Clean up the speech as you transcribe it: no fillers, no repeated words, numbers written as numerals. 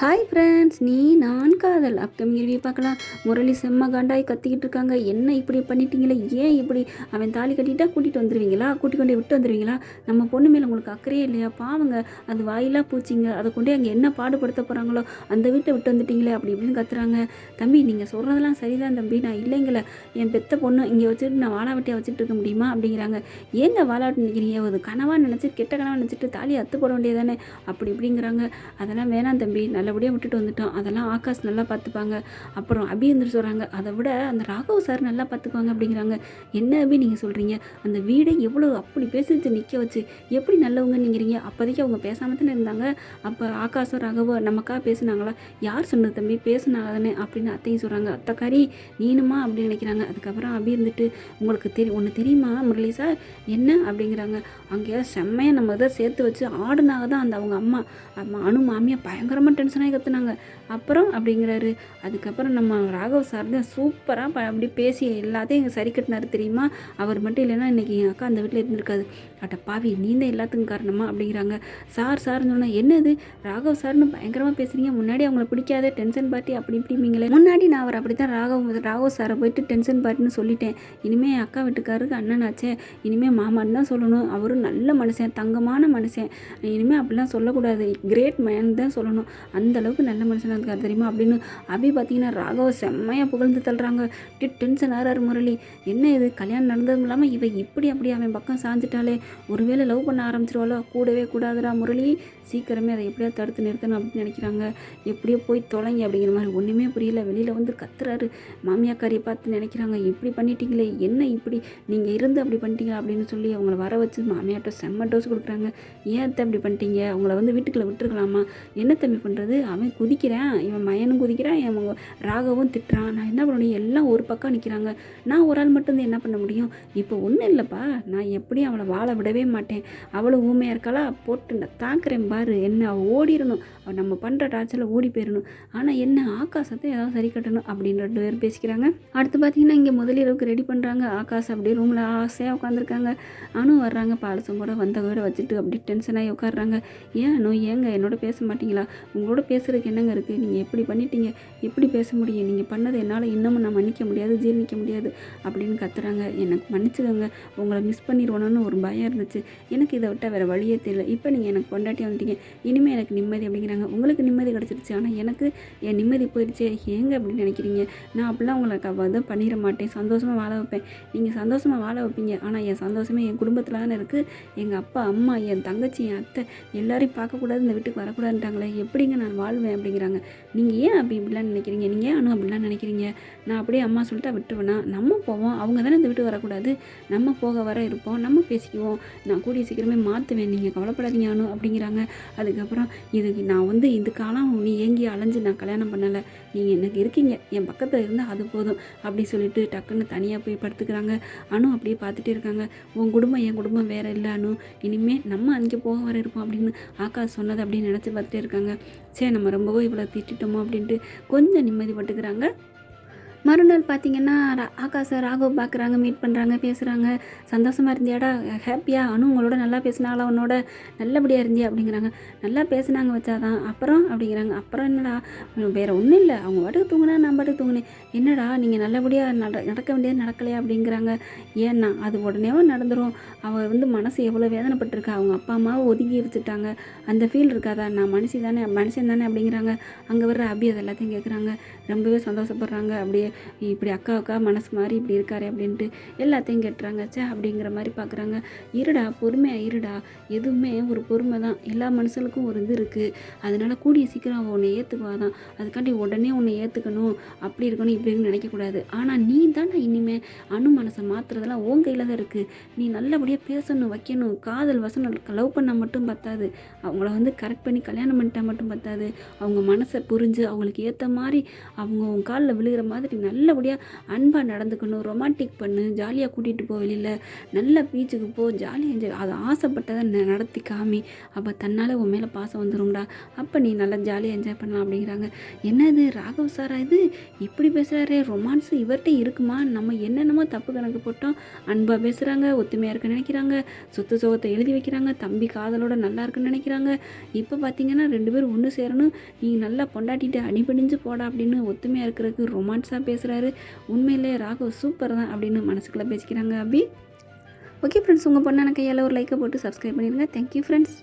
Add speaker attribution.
Speaker 1: Hi friends, நீ நான் காதல் அப்கமிங் ரிவ்யூ பார்க்கலாம். முரளி செம்ம காண்டாய் கத்திக்கிட்டு இருக்காங்க. என்ன இப்படி பண்ணிட்டீங்களே, ஏன் இப்படி? அவன் தாலி கட்டிட்டா கூட்டிகிட்டு வந்துடுவீங்களா, கூட்டி கொண்டே விட்டு வந்துடுவீங்களா? நம்ம பொண்ணு மேலே உங்களுக்கு அக்கறையே இல்லையா? பாவங்க, அது வாயிலாக பூச்சிங்க. அதை கொண்டே அங்கே என்ன பாடுபடுத்த போகிறாங்களோ, அந்த வீட்டை விட்டு வந்துட்டீங்களே அப்படி இப்படின்னு கத்துறாங்க. தம்பி, நீங்கள் சொல்கிறதெல்லாம் சரிதான் தம்பி, நான் இல்லைங்களே, என் பெத்த பொண்ணு இங்கே வச்சுட்டு நான் வாழாவட்டியாக வச்சுட்டு இருக்க முடியுமா அப்படிங்கிறாங்க. ஏங்க வாழாட்டு நிற்கிறீங்க? ஒரு கனவாக நினச்சி கெட்ட கனவாக நினச்சிட்டு தாலி அத்து போட வேண்டியதானே அப்படி இப்படிங்கிறாங்க. அதெல்லாம் வேணாம் தம்பி, நல்லபடியாக விட்டுட்டு வந்துட்டோம். அதெல்லாம் ஆகாஷ் நல்லா பார்த்துப்பாங்க. அப்புறம் அபி வந்துட்டு சொல்கிறாங்க, அதை விட அந்த ராகவ் சார் நல்லா பார்த்துக்குவாங்க அப்படிங்கிறாங்க. என்ன அபி நீங்கள் சொல்கிறீங்க? அந்த வீடை எவ்வளோ அப்படி பேசிட்டு நிற்க வச்சு எப்படி நல்லவங்கன்னு நிற்கிறீங்க? அப்போதைக்கு அவங்க பேசாமல் தானே இருந்தாங்க. அப்போ ஆகாஷோ ராகவோ நமக்காக பேசுனாங்களா? யார் சொன்னது தம்பி? பேசுனாங்க தானே அப்படின்னு அத்தையும் சொல்கிறாங்க. அத்தைக்காரி நீனுமா அப்படின்னு நினைக்கிறாங்க. அதுக்கப்புறம் அபி இருந்துட்டு, உங்களுக்கு ஒன்று தெரியுமா முரளி சார்? என்ன அப்படிங்கிறாங்க. அங்கே செம்மையாக நம்ம இதை சேர்த்து வச்சு ஆடுனாக தான் அந்த அவங்க அம்மா அனு மாமியை பயங்கரமாக டென்ஷனாகி கற்றுனாங்க. அப்புறம் அப்படிங்கிறாரு. அதுக்கப்புறம் நம்ம ராகவ் சார் தான் சூப்பராக அப்படி பேசி எல்லாத்தையும் எங்கள் சரி கட்டினார் தெரியுமா? அவர் மட்டும் இல்லைன்னா இன்றைக்கி எங்கள் அக்கா அந்த வீட்டில் இருந்திருக்காது. அட்ட பாவி, நீ தான் எல்லாத்துக்கும் காரணமா அப்படிங்கிறாங்க. சார்னு சொன்னால் என்னது ராகவ் சார்னு பயங்கரமாக பேசுகிறீங்க? முன்னாடி அவங்கள பிடிக்காத டென்ஷன் பார்ட்டி அப்படி இப்படிங்களே. முன்னாடி நான் அவர் அப்படி தான் ராகவ் சாரை போயிட்டு டென்ஷன் பார்ட்டின்னு சொல்லிட்டேன். இனிமேல் என் அக்கா வீட்டுக்காருக்கு அண்ணனாச்சே, இனிமேல் மாமான்னு தான் சொல்லணும். அவரும் நல்ல மனுஷன், தங்கமான மனுஷன். இனிமேல் அப்படிலாம் சொல்லக்கூடாது, கிரேட் மேன் தான் சொல்லணும். அந்த அளவுக்கு நல்ல மனுஷனாக இருக்கார் தெரியுமா அப்படின்னு அபி பார்த்தீங்கன்னா ராகவ செம்மையாக புகழ்ந்து தள்ளுறாங்க. டென்ஷன் ஆறாரு முரளி. என்ன இது, கல்யாணம் நடந்ததும் இல்லாமல் இவ இப்படி அப்படி அவன் பக்கம் சாஞ்சிட்டாலே, ஒருவேளை லவ் பண்ண ஆரம்பிச்சிருவாளோ? கூடவே கூடாதுடா முரளி, சீக்கிரமே அதை எப்படியா தடுத்து நிறுத்தணும் அப்படின்னு நினைக்கிறாங்க. எப்படியோ போய் தொலைங்க அப்படிங்கிற மாதிரி ஒன்றுமே புரியல. வெளியில் வந்து கத்துறாரு. மாமியாக்காரியை பார்த்து நினைக்கிறாங்க, இப்படி பண்ணிட்டீங்களே, என்ன இப்படி நீங்கள் இருந்து அப்படி பண்ணிட்டீங்களா அப்படின்னு சொல்லி அவங்கள வர வச்சு மாமியார்ட்ட செம்ம டோஸ் கொடுக்குறாங்க. ஏன் அப்படி பண்ணிட்டீங்க? அவங்கள வந்து வீட்டுக்குள்ளே விட்டுருக்கலாமா? என்ன தம்பி பண்ணுறது? அவன் குதிக்கிறான், இவன் மயனும் குதிக்கிறான், இவன் ராகவும் திட்டுறான். நான் என்ன பண்ண முடியும்? எல்லாம் ஒரு பக்கம் நிற்கிறாங்க. நான் ஒரு ஆள் மட்டும்தான் என்ன பண்ண முடியும்? இப்போ ஒன்றும் இல்லைப்பா, நான் எப்படியும் அவளை வாழ விடவே மாட்டேன். அவளும் ஊமையாக இருக்காளா, போட்டு நான் தாக்குறேன் பாரு, என்ன அவள் ஓடிடணும், அவள் நம்ம பண்ணுற டார்ச்சரில் ஓடி போயிடணும். ஆனால் என்ன ஆகாசத்தை ஏதாவது சரி கட்டணும் அப்படின்னு 2 பேர் பேசிக்கிறாங்க. அடுத்து பார்த்தீங்கன்னா இங்கே முதலிரவுக்கு ரெடி பண்ணுறாங்க. ஆகாஷ் அப்படியே ரூமில் ஆசையாக உட்காந்துருக்காங்க. அனு வர்றாங்க, பாலசம் கூட வந்த வீட வச்சுட்டு அப்படி டென்ஷனாகி உட்காடுறாங்க. ஏன் அனு, ஏங்க என்னோட பேச மாட்டீங்களா? உங்களோட பேசுறதுக்கு என்னங்க இருக்குது? நீங்கள் எப்படி பண்ணிட்டீங்க? எப்படி பேச முடியும்? நீங்கள் பண்ணது என்னால் இன்னமும் நான் மன்னிக்க முடியாது, ஜீர்ணிக்க முடியாது அப்படின்னு கத்துறாங்க. எனக்கு மன்னிச்சுக்கோங்க, உங்களை மிஸ் பண்ணிடுவோன்னு ஒரு பயம் இருந்துச்சு. எனக்கு இதை விட்டால் வேறு வழியே தெரியல. இப்போ நீங்கள் எனக்கு கொண்டாட்டி வந்துட்டீங்க, இனிமேல் எனக்கு நிம்மதி அப்படிங்கிறாங்க. உங்களுக்கு நிம்மதி கிடச்சிருச்சு, ஆனால் எனக்கு என் நிம்மதி போயிடுச்சு. ஏங்க அப்படின்னு நினைக்கிறீங்க? நான் அப்படிலாம் உங்களுக்கு தான் பண்ணிட மாட்டேன். சந்தோஷமாக வாழ வைப்பேன். நீங்கள் சந்தோஷமாக வாழ வைப்பீங்க, ஆனால் என் சந்தோஷமே என் குடும்பத்தில் தானே இருக்குது. எங்கள் அப்பா அம்மா, என் தங்கச்சி, என் அத்தை எல்லாரையும் பார்க்கக்கூடாது, இந்த வீட்டுக்கு வரக்கூடாதுன்ட்டாங்களே, எப்படிங்க நான் வாழ்வேன் அப்படிங்கிறாங்க. நீங்கள் ஏன் அப்படி இப்படிலாம் நினைக்கிறீங்க? நீங்கள் ஏன் அனு அப்படிலாம் நினைக்கிறீங்க? நான் அப்படியே அம்மா சொல்லிட்டா விட்டுருவேனா? நம்ம போவோம், அவங்க தானே இந்த வீட்டுக்கு வரக்கூடாது. நம்ம போக வர இருப்போம், நம்ம பேசிக்குவோம். நான் கூடிய சீக்கிரமே மாற்றுவேன், நீங்கள் கவலைப்படாதீங்க அனு அப்படிங்கிறாங்க. அதுக்கப்புறம் இதுக்கு நான் வந்து இந்த காலம் நீ ஏங்கி அலைஞ்சு நான் கல்யாணம் பண்ணலை, நீங்கள் எனக்கு இருக்கீங்க, என் பக்கத்தில் இருந்தால் அது போதும் அப்படி சொல்லிட்டு டக்குன்னு தனியாக போய் படுத்துக்கிறாங்க. அனு அப்படியே பார்த்துட்டே இருக்காங்க. உன் குடும்பம் என் குடும்பம் வேறு இல்லை அனு, இனிமேல் நம்ம அங்கே போக வர இருப்போம் அப்படின்னு ஆகாஷ் சொன்னது அப்படின்னு நினச்சி பார்த்துட்டே இருக்காங்க. சரி, நம்ம ரொம்பவே இவ்வளோ திட்டோமோ அப்படின்ட்டு கொஞ்சம் நிம்மதிப்பட்டுக்கிறாங்க. மறுநாள் பார்த்திங்கன்னா ஆகாஷை ராகவ் பார்க்குறாங்க, மீட் பண்ணுறாங்க, பேசுகிறாங்க. சந்தோஷமாக இருந்தியாடா, ஹாப்பியாக? அனு உங்களோட நல்லா பேசினாங்களா, உன்னோட நல்லபடியாக இருந்தியா அப்படிங்கிறாங்க. நல்லா பேசுனாங்க வச்சாதான். அப்புறம் அப்படிங்கிறாங்க. அப்புறம் என்னடா, வேறு ஒன்றும் இல்லை, அவங்க பாட்டுக்கு தூங்கினா நான் பாட்டுக்கு தூங்கினேன். என்னடா நீங்கள் நல்லபடியாக நடக்க வேண்டியது நடக்கலையா அப்படிங்கிறாங்க. ஏன்னா அது உடனேவும் நடந்துடும். அவள் வந்து மனசு எவ்வளோ வேதனைப்பட்டிருக்கா, அவங்க அப்பா அம்மாவை ஒதுக்கி வச்சுட்டாங்க, அந்த ஃபீல் இருக்காதா? நான் மனுஷன் தானே அப்படிங்கிறாங்க. அங்கே வர்ற அபி அது எல்லாத்தையும் கேட்குறாங்க. ரொம்பவே சந்தோஷப்படுறாங்க. அப்படியே இப்படி அக்கா மனசு மாதிரி இப்படி இருக்காரு அப்படின்ட்டு எல்லாத்தையும் கேட்டுறாங்க. அப்படிங்கிற மாதிரி பார்க்குறாங்க. இருடா, பொறுமையாக இருடா, எதுவுமே ஒரு பொறுமை தான். எல்லா மனுஷனுக்கும் ஒரு இது இருக்குது. அதனால் கூடிய சீக்கிரம் அவள் உன்னை ஏற்றுக்குவாதான். அதுக்காண்டி உடனே உன்னை ஏற்றுக்கணும், அப்படி இருக்கணும், இப்படின்னு நினைக்கக்கூடாது. ஆனால் நீ தானே இனிமேல் அனு மனசை மாற்றுறதெல்லாம் உன் கையில் தான் இருக்குது. நீ நல்லபடியாக பேசணும், வைக்கணும். காதல் வசனம் லவ் பண்ணால் மட்டும் பத்தாது, அவங்கள வந்து கரெக்ட் பண்ணி கல்யாணம் பண்ணிட்டா மட்டும் பத்தாது. அவங்க மனசை புரிஞ்சு அவங்களுக்கு ஏற்ற மாதிரி அவங்க உன் காலில் விழுகிற மாதிரி நல்லபடியாக அன்பாக நடந்துக்கணும், ரொமான்டிக் பண்ணு, ஜாலியாக கூட்டிகிட்டு போ, வெளியில் நல்ல பீச்சுக்கு போ, ஜாலியாக என்ஜாய், அது ஆசைப்பட்டதை நடத்தி காமி, அப்போ தன்னால் உன் மேலே பாசம் வந்துடும்டா, அப்போ நீ நல்லா ஜாலியாக என்ஜாய் பண்ணலாம் அப்படிங்கிறாங்க. என்னது ராகவ் சாரா இது இப்படி பேசுகிறாரே, ரொமான்ஸ் இவர்கிட்ட இருக்குமா? நம்ம என்னென்னமோ தப்பு கணக்கு போட்டோம். அன்பாக பேசுகிறாங்க, ஒத்துமையாக இருக்குன்னு நினைக்கிறாங்க, சொத்து சோகத்தை எழுதி வைக்கிறாங்க, தம்பி காதலோட நல்லா இருக்குன்னு நினைக்கிறாங்க. இப்போ பார்த்தீங்கன்னா 2 பேரும் ஒன்று சேரணும், நீ நல்லா பொண்டாட்டிட்டு அடிபடிஞ்சு போடா அப்படின்னு ஒத்துமையாக இருக்கிறதுக்கு ரொமான்ஸாக பேசுகிறாரு. உண்மையிலே ராகவ் சூப்பர் தான் அப்படின்னு மனசுக்குள்ளே பேசிக்கிறாங்க அபி. ஓகே ஃப்ரெண்ட்ஸ், உங்கள் பொண்ணான கையால் ஒரு லைக்கை போட்டு சப்ஸ்கிரைப் பண்ணிடுங்க. Thank you friends.